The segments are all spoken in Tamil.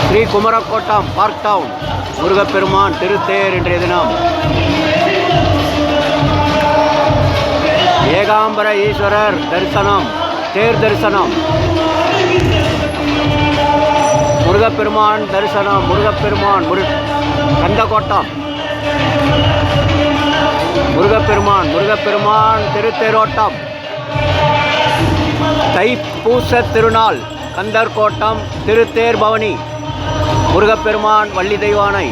ஸ்ரீ குமரக்கோட்டம் பார்க் டவுன் முருகப்பெருமான் திருத்தேர் இன்றைய தினம். ஏகாம்பர ஈஸ்வரர் தரிசனம், தேர் தரிசனம், முருகப்பெருமான் தரிசனம், முருகப்பெருமான் கந்தக்கோட்டம் முருகப்பெருமான் திருத்தேரோட்டம், தைப்பூச திருநாள், கந்தர்கோட்டம் திருத்தேர் பவனி, முருகப்பெருமான் வள்ளி தெய்வானை.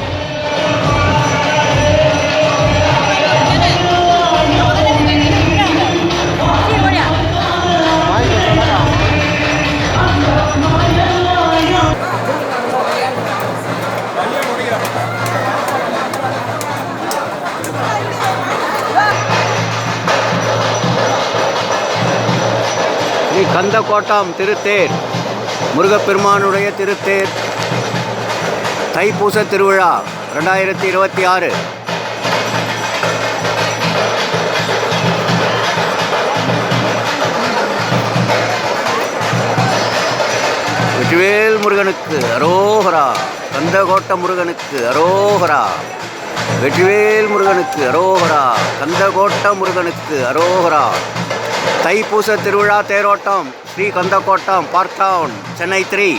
ஸ்ரீ கந்தக்கோட்டம் திருத்தேர், முருகப்பெருமானுடைய திருத்தேர், தைப்பூச திருவிழா 2026. வெற்றிவேல் முருகனுக்கு அரோகரா, கந்தக்கோட்ட முருகனுக்கு அரோகரா, வெற்றிவேல் முருகனுக்கு அரோகரா, கந்தக்கோட்ட முருகனுக்கு அரோகரா. தைப்பூச திருவிழா தேரோட்டம், ஸ்ரீ கந்தக்கோட்டம் பார்க் டவுன், சென்னை 3.